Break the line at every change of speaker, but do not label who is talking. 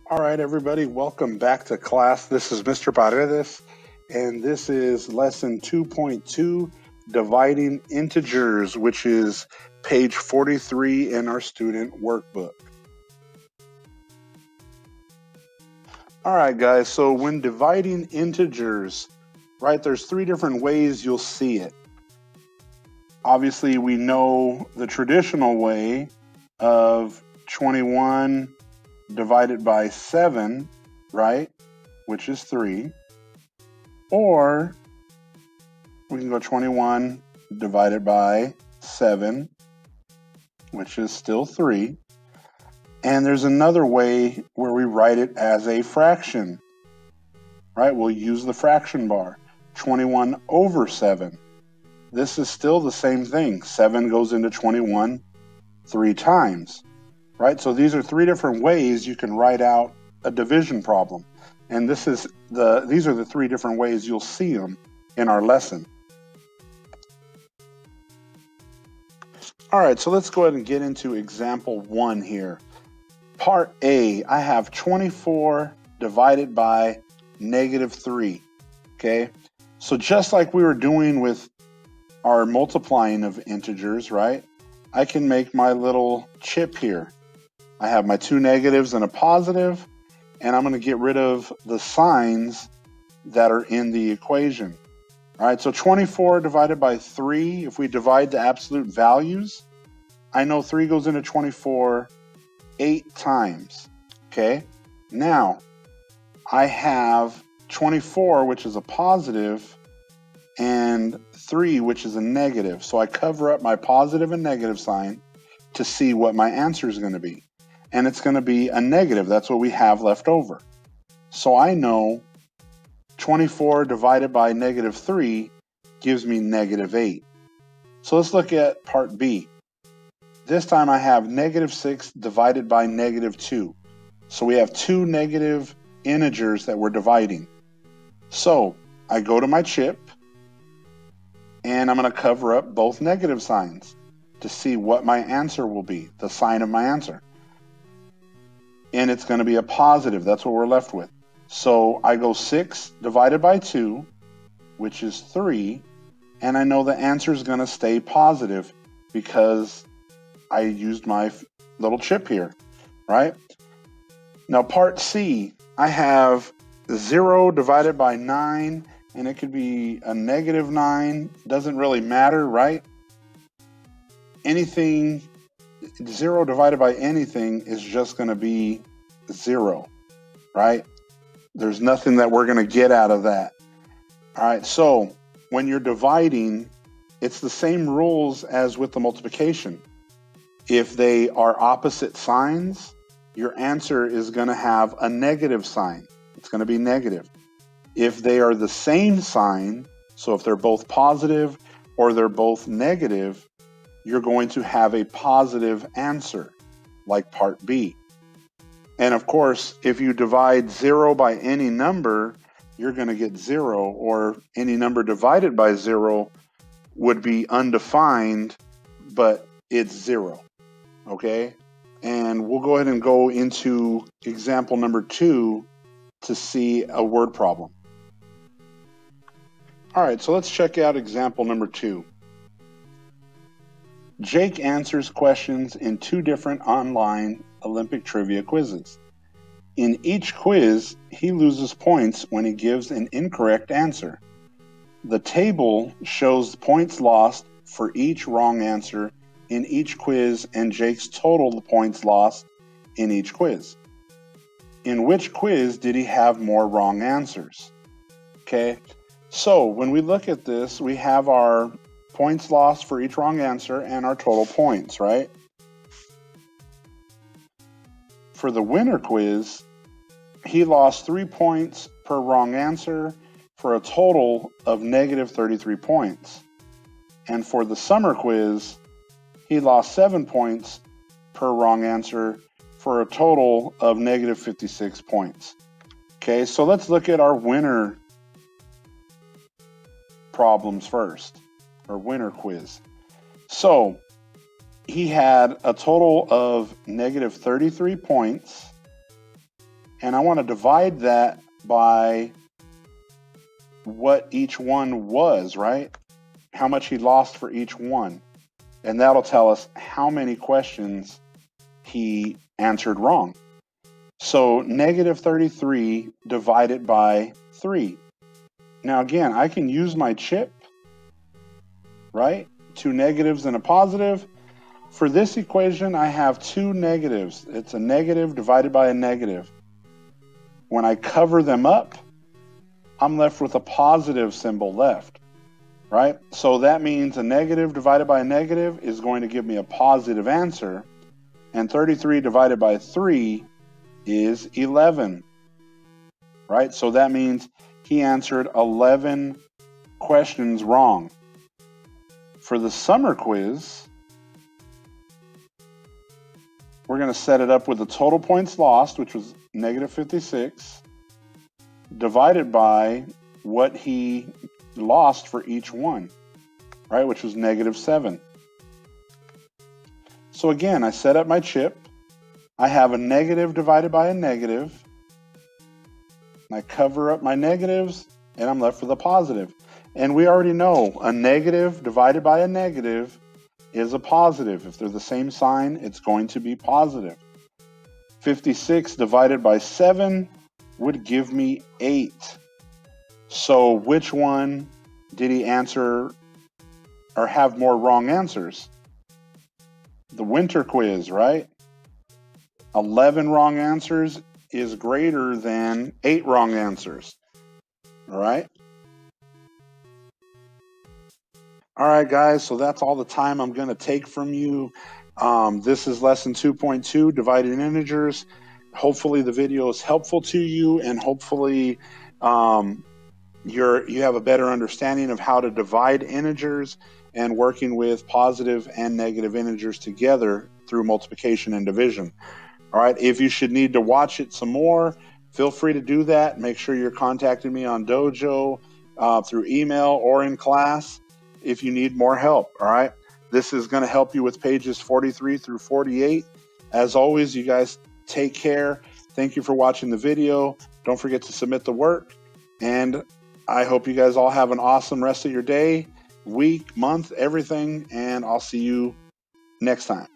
All right, everybody, welcome back to class. This is Mr. Paredes, and this is lesson 2.2, dividing integers, which is page 43 in our student workbook. All right, guys, so when dividing integers, right, there's three different ways you'll see it. Obviously, we know the traditional way of 21 divided by 7, right, which is 3. Or we can go 21 divided by 7, which is still 3. And there's another way where we write it as a fraction, right? We'll use the fraction bar, 21 over 7. This is still the same thing. 7 goes into 21 3 times, right? So these are three different ways you can write out a division problem. And these are the three different ways you'll see them in our lesson. All right, so let's go ahead and get into example 1 here. Part A, I have 24 divided by -3, okay? So just like we were doing with our multiplying of integers, right? I can make my little chip here. I have my two negatives and a positive, and I'm going to get rid of the signs that are in the equation. All right, so 24 divided by 3, if we divide the absolute values, I know 3 goes into 24 8 times, okay? Now, I have 24, which is a positive, and 3, which is a negative. So I cover up my positive and negative sign to see what my answer is going to be. And it's going to be a negative. That's what we have left over. So I know 24 divided by -3 gives me -8. So let's look at part B. This time I have -6 divided by -2. So we have two negative integers that we're dividing. So I go to my chip, and I'm going to cover up both negative signs to see what my answer will be, the sign of my answer. And it's going to be a positive. That's what we're left with. So I go 6 divided by 2, which is 3, and I know the answer is going to stay positive because I used my little chip here, right? Now part C, I have 0 divided by 9, and it could be a -9. Doesn't really matter, right? Anything, 0 divided by anything is just going to be 0, right? There's nothing that we're going to get out of that. All right, so when you're dividing, it's the same rules as with the multiplication. If they are opposite signs, your answer is going to have a negative sign. It's going to be negative. If they are the same sign, so if they're both positive or they're both negative, you're going to have a positive answer, like part B. And of course, if you divide 0 by any number, you're going to get 0, or any number divided by 0 would be undefined, but it's 0. Okay, and we'll go ahead and go into example number 2 to see a word problem. All right, so let's check out example number 2. Jake answers questions in 2 different online Olympic trivia quizzes. In each quiz, he loses points when he gives an incorrect answer. The table shows points lost for each wrong answer in each quiz and Jake's total points lost in each quiz. In which quiz did he have more wrong answers? Okay, so when we look at this, we have our points lost for each wrong answer and our total points, right? For the winner quiz, he lost 3 points per wrong answer for a total of -33 points. And for the summer quiz, he lost 7 points per wrong answer for a total of -56 points. Okay, so let's look at our winner problems first, or winner quiz. So he had a total of -33 points and I want to divide that by what each one was, right? How much he lost for each one. And that'll tell us how many questions he answered wrong. So negative 33 divided by 3. Now again, I can use my chip, right? 2 negatives and a positive. For this equation, I have 2 negatives. It's a negative divided by a negative. When I cover them up, I'm left with a positive symbol left, right? So that means a negative divided by a negative is going to give me a positive answer, and 33 divided by 3 is 11, right? So that means he answered 11 questions wrong. For the summer quiz, we're going to set it up with the total points lost, which was negative 56, divided by what he lost for each one, right, which was negative 7. So again, I set up my chip. I have a negative divided by a negative. I cover up my negatives, and I'm left with a positive. And we already know a negative divided by a negative is a positive. If they're the same sign, it's going to be positive. 56 divided by 7 would give me 8. So which one did he answer or have more wrong answers? The winter quiz, right? 11 wrong answers is greater than 8 wrong answers. All right? All right, guys, so that's all the time I'm going to take from you. This is lesson 2.2, divided integers. Hopefully the video is helpful to you, and hopefully you have a better understanding of how to divide integers and working with positive and negative integers together through multiplication and division. All right, if you should need to watch it some more, feel free to do that. Make sure you're contacting me on Dojo, through email, or in class if you need more help. All right, this is going to help you with pages 43 through 48. As always, you guys take care. Thank you for watching the video. Don't forget to submit the work, and I hope you guys all have an awesome rest of your day, week, month, everything, and I'll see you next time.